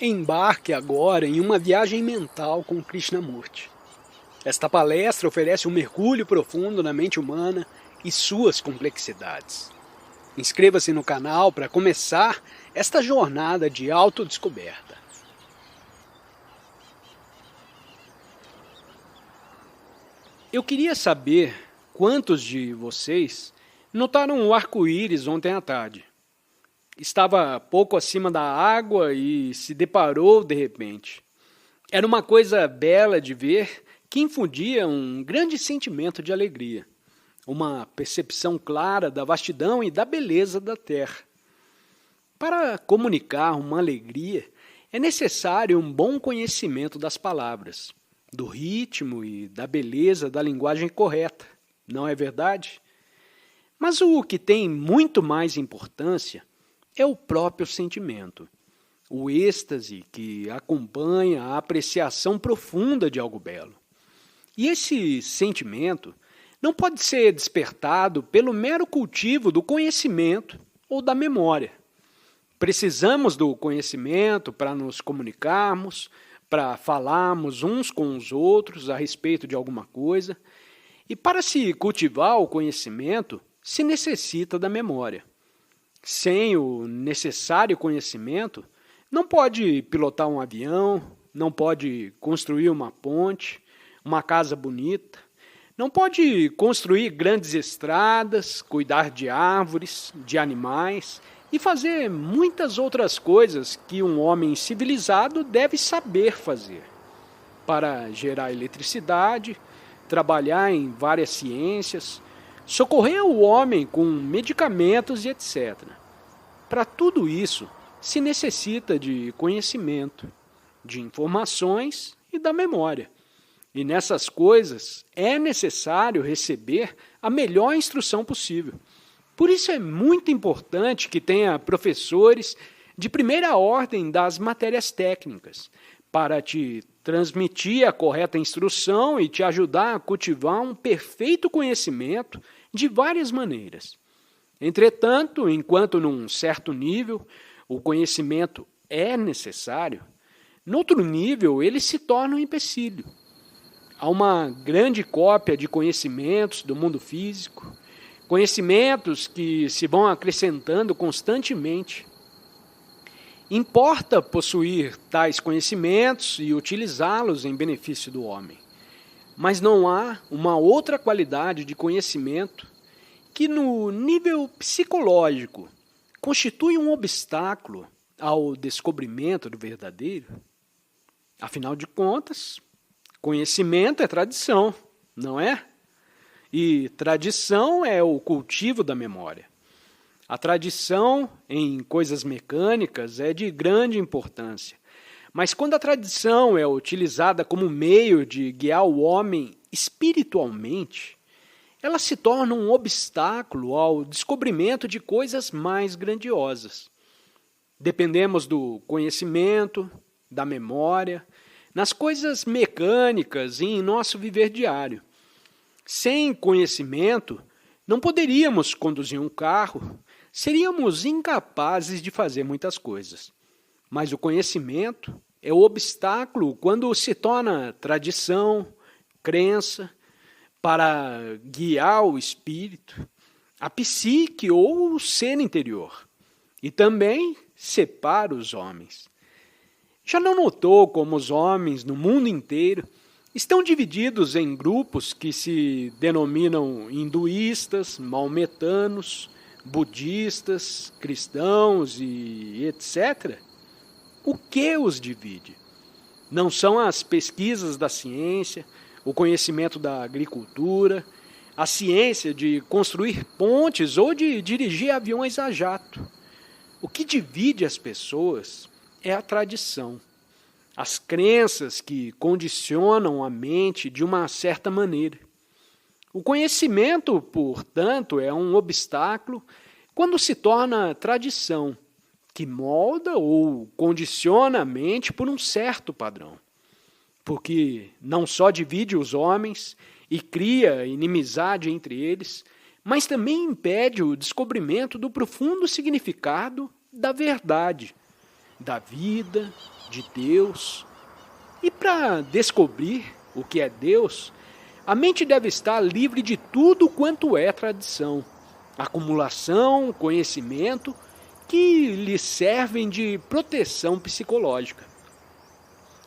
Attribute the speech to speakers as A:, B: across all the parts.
A: Embarque agora em uma viagem mental com Krishnamurti. Esta palestra oferece um mergulho profundo na mente humana e suas complexidades. Inscreva-se no canal para começar esta jornada de autodescoberta. Eu queria saber quantos de vocês notaram o arco-íris ontem à tarde. Estava pouco acima da água e se deparou de repente. Era uma coisa bela de ver que infundia um grande sentimento de alegria, uma percepção clara da vastidão e da beleza da terra. Para comunicar uma alegria, é necessário um bom conhecimento das palavras, do ritmo e da beleza da linguagem correta, não é verdade? Mas o que tem muito mais importância é o próprio sentimento, o êxtase que acompanha a apreciação profunda de algo belo. E esse sentimento não pode ser despertado pelo mero cultivo do conhecimento ou da memória. Precisamos do conhecimento para nos comunicarmos, para falarmos uns com os outros a respeito de alguma coisa. E para se cultivar o conhecimento, se necessita da memória. Sem o necessário conhecimento, não pode pilotar um avião, não pode construir uma ponte, uma casa bonita, não pode construir grandes estradas, cuidar de árvores, de animais e fazer muitas outras coisas que um homem civilizado deve saber fazer. Para gerar eletricidade, trabalhar em várias ciências, socorrer o homem com medicamentos e etc. Para tudo isso, se necessita de conhecimento, de informações e da memória. E nessas coisas é necessário receber a melhor instrução possível. Por isso é muito importante que tenha professores de primeira ordem das matérias técnicas, para te transmitir a correta instrução e te ajudar a cultivar um perfeito conhecimento de várias maneiras. Entretanto, enquanto num certo nível o conhecimento é necessário, noutro nível ele se torna um empecilho. Há uma grande cópia de conhecimentos do mundo físico, conhecimentos que se vão acrescentando constantemente. Importa possuir tais conhecimentos e utilizá-los em benefício do homem. Mas não há uma outra qualidade de conhecimento que, no nível psicológico, constitui um obstáculo ao descobrimento do verdadeiro. Afinal de contas, conhecimento é tradição, não é? E tradição é o cultivo da memória. A tradição em coisas mecânicas é de grande importância, mas quando a tradição é utilizada como meio de guiar o homem espiritualmente, ela se torna um obstáculo ao descobrimento de coisas mais grandiosas. Dependemos do conhecimento, da memória, nas coisas mecânicas e em nosso viver diário. Sem conhecimento, não poderíamos conduzir um carro, seríamos incapazes de fazer muitas coisas. Mas o conhecimento é o obstáculo quando se torna tradição, crença, para guiar o espírito, a psique ou o ser interior, e também separa os homens. Já não notou como os homens no mundo inteiro estão divididos em grupos que se denominam hinduístas, maometanos, budistas, cristãos e etc.? O que os divide? Não são as pesquisas da ciência, o conhecimento da agricultura, a ciência de construir pontes ou de dirigir aviões a jato. O que divide as pessoas é a tradição, as crenças que condicionam a mente de uma certa maneira. O conhecimento, portanto, é um obstáculo quando se torna tradição, que molda ou condiciona a mente por um certo padrão. Porque não só divide os homens e cria inimizade entre eles, mas também impede o descobrimento do profundo significado da verdade. da vida, de Deus. E para descobrir o que é Deus, a mente deve estar livre de tudo quanto é tradição, acumulação, conhecimento, que lhe servem de proteção psicológica.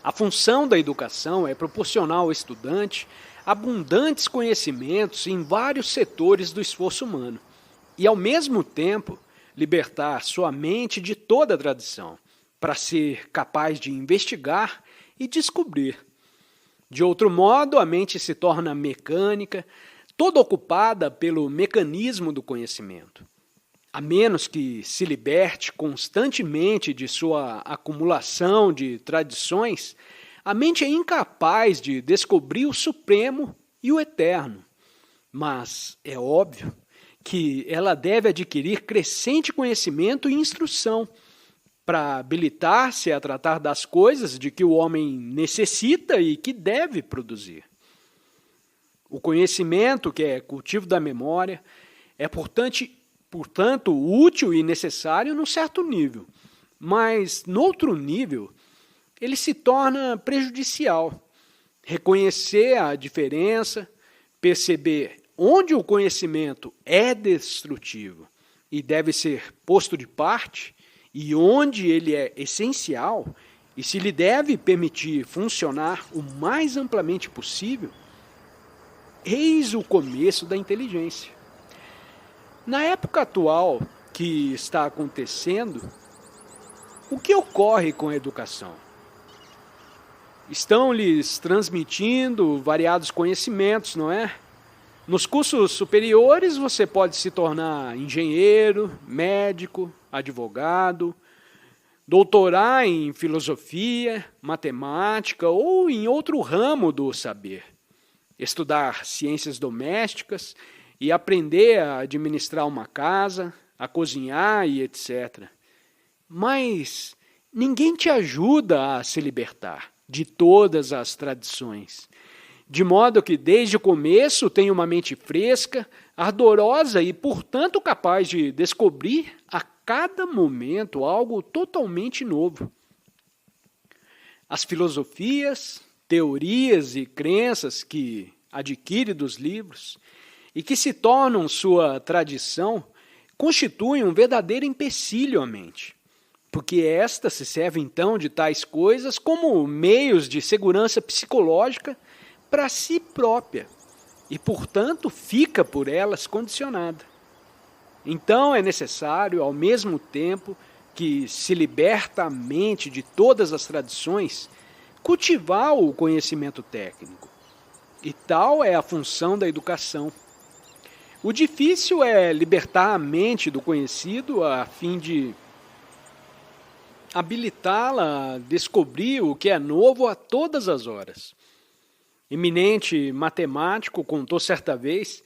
A: A função da educação é proporcionar ao estudante abundantes conhecimentos em vários setores do esforço humano e, ao mesmo tempo, libertar sua mente de toda a tradição, para ser capaz de investigar e descobrir. De outro modo, a mente se torna mecânica, toda ocupada pelo mecanismo do conhecimento. A menos que se liberte constantemente de sua acumulação de tradições, a mente é incapaz de descobrir o Supremo e o Eterno. Mas é óbvio que ela deve adquirir crescente conhecimento e instrução para habilitar-se a tratar das coisas de que o homem necessita e que deve produzir. O conhecimento, que é cultivo da memória, é, portanto, útil e necessário num certo nível, mas, no outro nível, ele se torna prejudicial. Reconhecer a diferença, perceber onde o conhecimento é destrutivo e deve ser posto de parte, e onde ele é essencial e se lhe deve permitir funcionar o mais amplamente possível, eis o começo da inteligência. Na época atual que está acontecendo, o que ocorre com a educação? Estão lhes transmitindo variados conhecimentos, não é? Nos cursos superiores você pode se tornar engenheiro, médico, advogado, doutorar em filosofia, matemática ou em outro ramo do saber, estudar ciências domésticas e aprender a administrar uma casa, a cozinhar e etc. Mas ninguém te ajuda a se libertar de todas as tradições, de modo que desde o começo tenha uma mente fresca, ardorosa e, portanto, capaz de descobrir a cada momento algo totalmente novo. As filosofias, teorias e crenças que adquire dos livros e que se tornam sua tradição constituem um verdadeiro empecilho à mente, porque esta se serve então de tais coisas como meios de segurança psicológica para si própria e, portanto, fica por elas condicionada. Então é necessário, ao mesmo tempo que se liberta a mente de todas as tradições, cultivar o conhecimento técnico. E tal é a função da educação. O difícil é libertar a mente do conhecido a fim de habilitá-la a descobrir o que é novo a todas as horas. Eminente matemático contou certa vez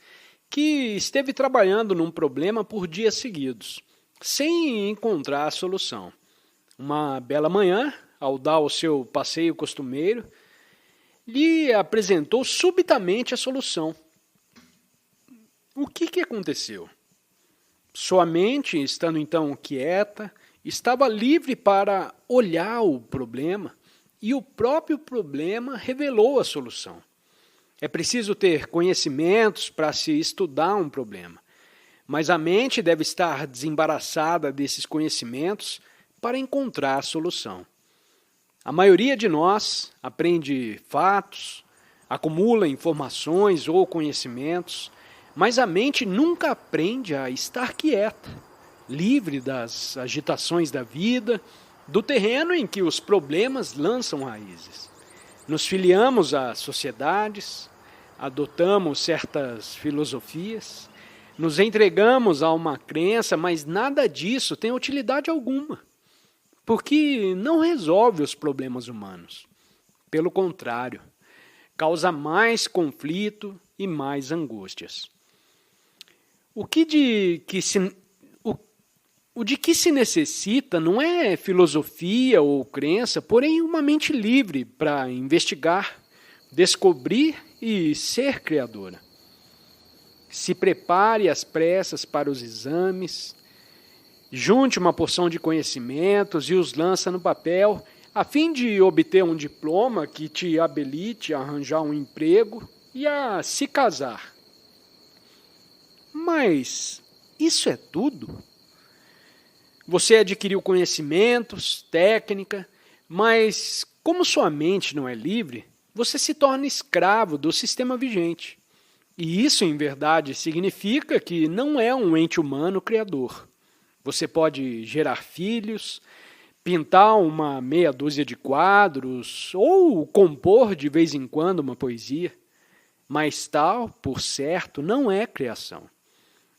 A: que esteve trabalhando num problema por dias seguidos, sem encontrar a solução. Uma bela manhã, ao dar o seu passeio costumeiro, lhe apresentou subitamente a solução. O que aconteceu? Sua mente, estando então quieta, estava livre para olhar o problema e o próprio problema revelou a solução. É preciso ter conhecimentos para se estudar um problema, mas a mente deve estar desembaraçada desses conhecimentos para encontrar a solução. A maioria de nós aprende fatos, acumula informações ou conhecimentos, mas a mente nunca aprende a estar quieta, livre das agitações da vida, do terreno em que os problemas lançam raízes. Nos filiamos a sociedades, adotamos certas filosofias, nos entregamos a uma crença, mas nada disso tem utilidade alguma, porque não resolve os problemas humanos. Pelo contrário, causa mais conflito e mais angústias. O de que se necessita não é filosofia ou crença, porém uma mente livre para investigar, descobrir e ser criadora. Se prepare às pressas para os exames, Junte uma porção de conhecimentos e os lança no papel, a fim de obter um diploma que te habilite a arranjar um emprego e a se casar. Mas isso é tudo? Você adquiriu conhecimentos, técnica, mas como sua mente não é livre, você se torna escravo do sistema vigente. E isso, em verdade, significa que não é um ente humano criador. Você pode gerar filhos, pintar uma meia dúzia de quadros ou compor de vez em quando uma poesia, mas tal, por certo, não é criação.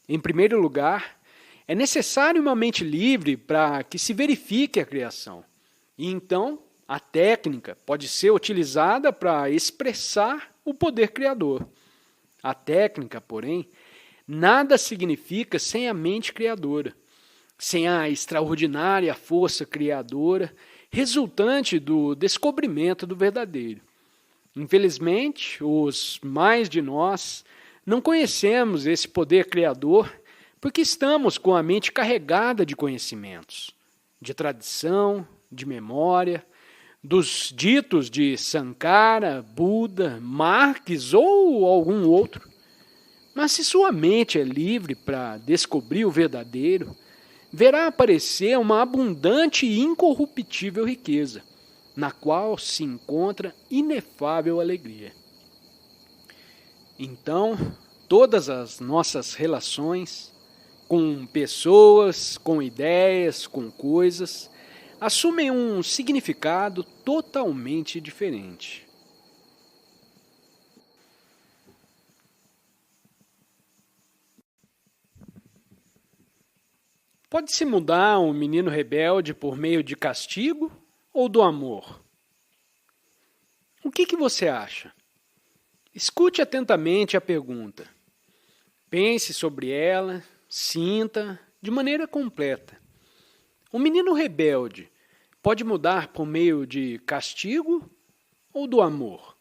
A: Em primeiro lugar, é necessário uma mente livre para que se verifique a criação. E então, a técnica pode ser utilizada para expressar o poder criador. A técnica, porém, nada significa sem a mente criadora, sem a extraordinária força criadora resultante do descobrimento do verdadeiro. Infelizmente, os mais de nós não conhecemos esse poder criador porque estamos com a mente carregada de conhecimentos, de tradição, de memória, dos ditos de Sankara, Buda, Marx ou algum outro. Mas se sua mente é livre para descobrir o verdadeiro, verá aparecer uma abundante e incorruptível riqueza, na qual se encontra inefável alegria. Então, todas as nossas relações, com pessoas, com ideias, com coisas, assumem um significado totalmente diferente. Pode-se mudar um menino rebelde por meio de castigo ou do amor? O que você acha? Escute atentamente a pergunta. Pense sobre ela, sinta de maneira completa. Um menino rebelde pode mudar por meio de castigo ou do amor?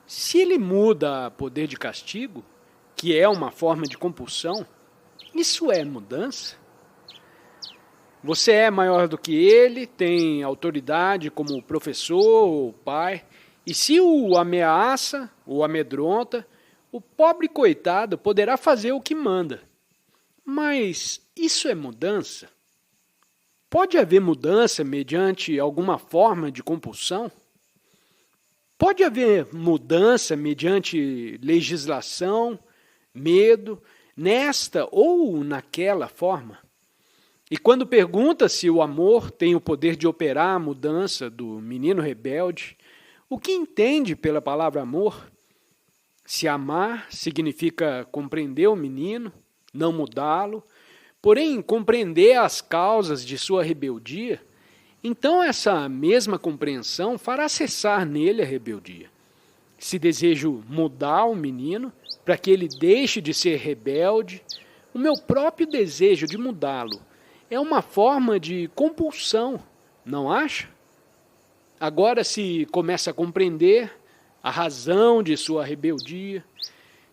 A: Se ele muda a poder de castigo, que é uma forma de compulsão, isso é mudança? Você é maior do que ele, tem autoridade como professor ou pai, e se o ameaça ou amedronta, o pobre coitado poderá fazer o que manda. Mas isso é mudança? Pode haver mudança mediante alguma forma de compulsão? Pode haver mudança mediante legislação, medo, nesta ou naquela forma? E quando pergunta se o amor tem o poder de operar a mudança do menino rebelde, o que entende pela palavra amor? Se amar significa compreender o menino, não mudá-lo, porém compreender as causas de sua rebeldia, então essa mesma compreensão fará cessar nele a rebeldia. Se desejo mudar o menino para que ele deixe de ser rebelde, o meu próprio desejo de mudá-lo é uma forma de compulsão, não acha? Agora se começa a compreender a razão de sua rebeldia,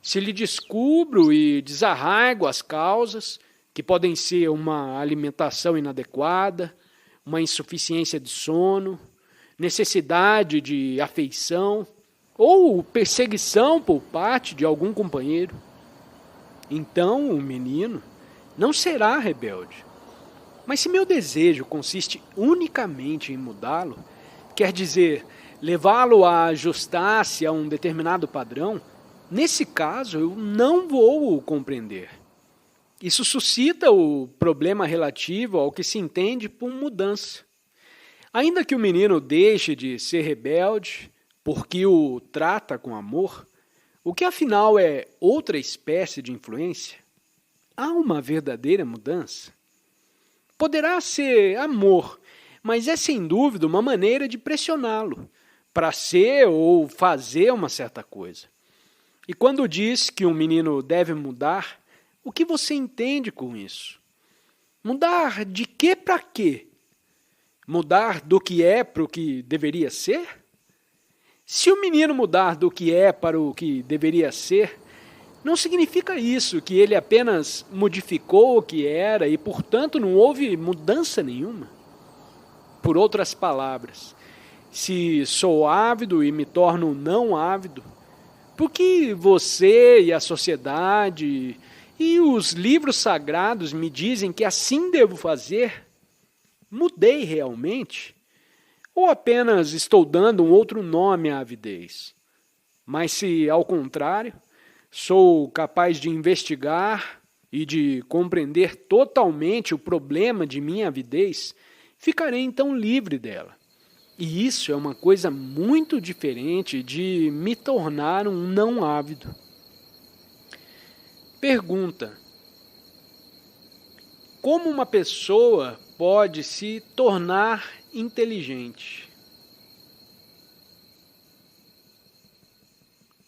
A: se lhe descubro e desarraigo as causas, que podem ser uma alimentação inadequada, uma insuficiência de sono, necessidade de afeição ou perseguição por parte de algum companheiro. Então o menino não será rebelde. Mas se meu desejo consiste unicamente em mudá-lo, quer dizer, levá-lo a ajustar-se a um determinado padrão, nesse caso eu não vou o compreender. Isso suscita o problema relativo ao que se entende por mudança. Ainda que o menino deixe de ser rebelde, porque o trata com amor, o que afinal é outra espécie de influência, há uma verdadeira mudança. Poderá ser amor, mas é sem dúvida uma maneira de pressioná-lo para ser ou fazer uma certa coisa. E quando diz que um menino deve mudar, o que você entende com isso? Mudar de quê para quê? Mudar do que é para o que deveria ser? Se o menino mudar do que é para o que deveria ser, Não significa isso que ele apenas modificou o que era e, portanto, não houve mudança nenhuma. Por outras palavras, se sou ávido e me torno não ávido, por que você e a sociedade e os livros sagrados me dizem que assim devo fazer? Mudei realmente? Ou apenas estou dando um outro nome à avidez? Mas se, ao contrário, sou capaz de investigar e de compreender totalmente o problema de minha avidez, ficarei então livre dela. E isso é uma coisa muito diferente de me tornar um não ávido. Pergunta: como uma pessoa pode se tornar inteligente?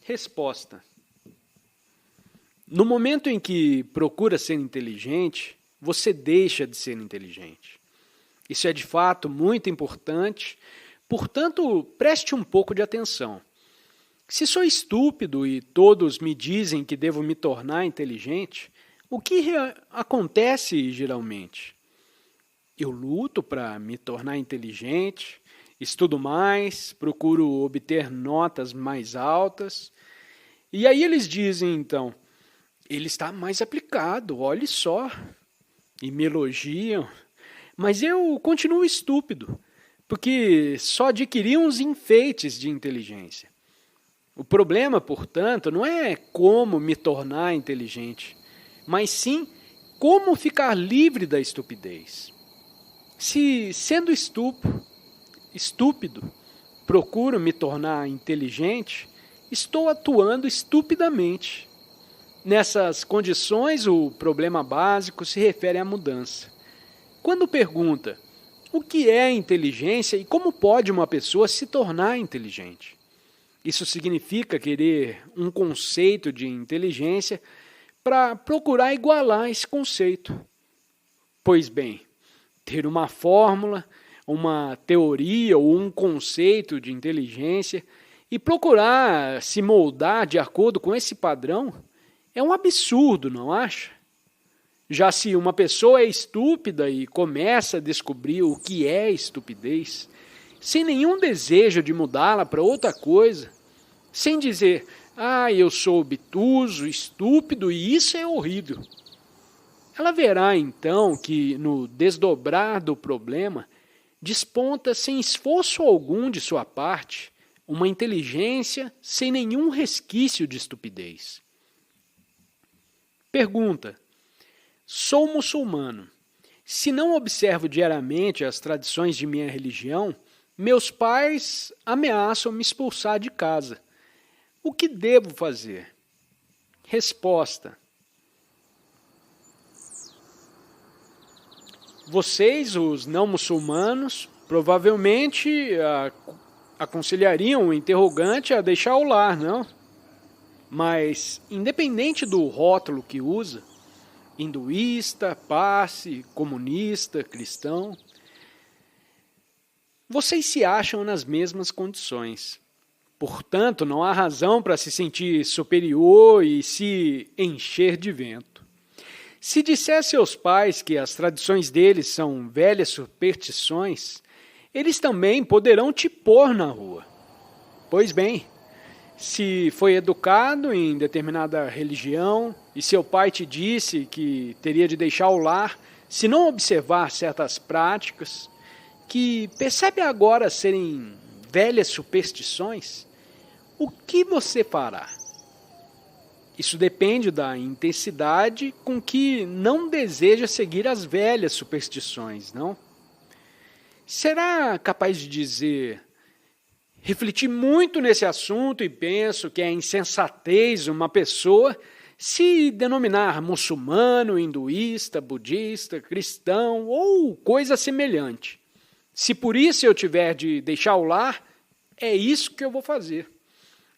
A: Resposta: no momento em que procura ser inteligente, você deixa de ser inteligente. Isso é de fato muito importante, portanto, preste um pouco de atenção. Se sou estúpido e todos me dizem que devo me tornar inteligente, o que acontece geralmente? Eu luto para me tornar inteligente, estudo mais, procuro obter notas mais altas, e aí eles dizem então: ele está mais aplicado, olhe só, e me elogiam, mas eu continuo estúpido, porque só adquiri uns enfeites de inteligência. O problema, portanto, não é como me tornar inteligente, mas sim como ficar livre da estupidez. Se, sendo estúpido, procuro me tornar inteligente, estou atuando estupidamente. Nessas condições, o problema básico se refere à mudança. Quando pergunta o que é inteligência e como pode uma pessoa se tornar inteligente, isso significa querer um conceito de inteligência para procurar igualar esse conceito. Pois bem, ter uma fórmula, uma teoria ou um conceito de inteligência e procurar se moldar de acordo com esse padrão é um absurdo, não acha? Já se uma pessoa é estúpida e começa a descobrir o que é estupidez, sem nenhum desejo de mudá-la para outra coisa, sem dizer: eu sou obtuso, estúpido e isso é horrível. Ela verá então que no desdobrar do problema desponta sem esforço algum de sua parte uma inteligência sem nenhum resquício de estupidez. Pergunta: sou muçulmano. Se não observo diariamente as tradições de minha religião, meus pais ameaçam me expulsar de casa. O que devo fazer? Resposta: vocês, os não muçulmanos, provavelmente aconselhariam o interrogante a deixar o lar, não? Mas, independente do rótulo que usa, hinduísta, passe, comunista, cristão, vocês se acham nas mesmas condições. Portanto, não há razão para se sentir superior e se encher de vento. Se disser a seus pais que as tradições deles são velhas superstições, eles também poderão te pôr na rua. Pois bem, se foi educado em determinada religião e seu pai te disse que teria de deixar o lar se não observar certas práticas, que percebe agora serem velhas superstições, o que você fará? Isso depende da intensidade com que não deseja seguir as velhas superstições, não? Será capaz de dizer: refleti muito nesse assunto e penso que é insensatez uma pessoa se denominar muçulmano, hinduísta, budista, cristão ou coisa semelhante. Se por isso eu tiver de deixar o lar, é isso que eu vou fazer.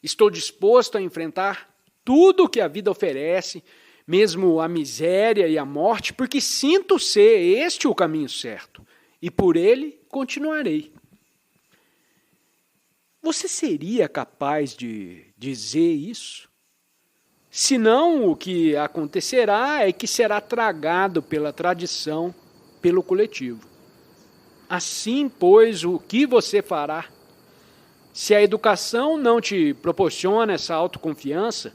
A: Estou disposto a enfrentar tudo o que a vida oferece, mesmo a miséria e a morte, porque sinto ser este o caminho certo, e por ele continuarei. Você seria capaz de dizer isso? Senão, o que acontecerá é que será tragado pela tradição, pelo coletivo. Assim, pois, o que você fará? Se a educação não te proporciona essa autoconfiança,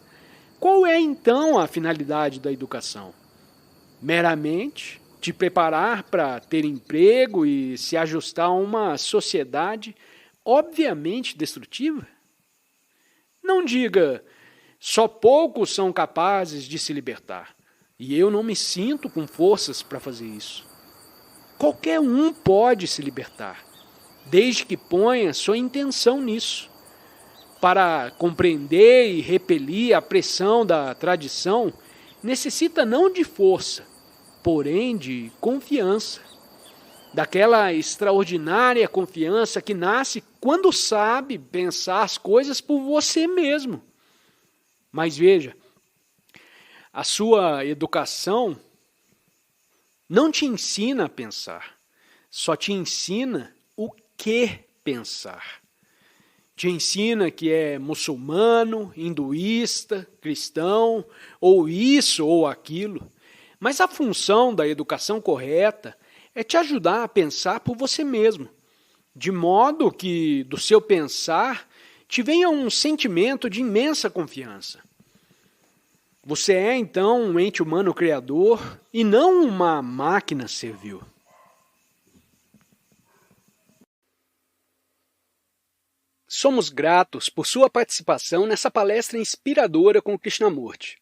A: qual é então a finalidade da educação? Meramente te preparar para ter emprego e se ajustar a uma sociedade obviamente destrutiva? Não diga, só poucos são capazes de se libertar, e eu não me sinto com forças para fazer isso. Qualquer um pode se libertar, desde que ponha sua intenção nisso. Para compreender e repelir a pressão da tradição, necessita não de força, porém de confiança. Daquela extraordinária confiança que nasce quando sabe pensar as coisas por você mesmo. Mas veja, a sua educação não te ensina a pensar, só te ensina o que pensar. Te ensina que é muçulmano, hinduísta, cristão, ou isso ou aquilo. Mas a função da educação correta é te ajudar a pensar por você mesmo, de modo que do seu pensar te venha um sentimento de imensa confiança. Você é, então, um ente humano criador e não uma máquina servil. Somos gratos por sua participação nessa palestra inspiradora com Krishnamurti.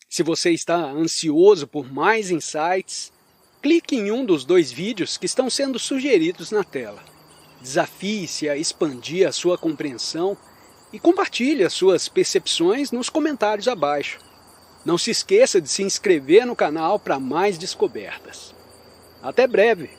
A: Se você está ansioso por mais insights, clique em um dos 2 vídeos que estão sendo sugeridos na tela. Desafie-se a expandir a sua compreensão e compartilhe as suas percepções nos comentários abaixo. Não se esqueça de se inscrever no canal para mais descobertas. Até breve!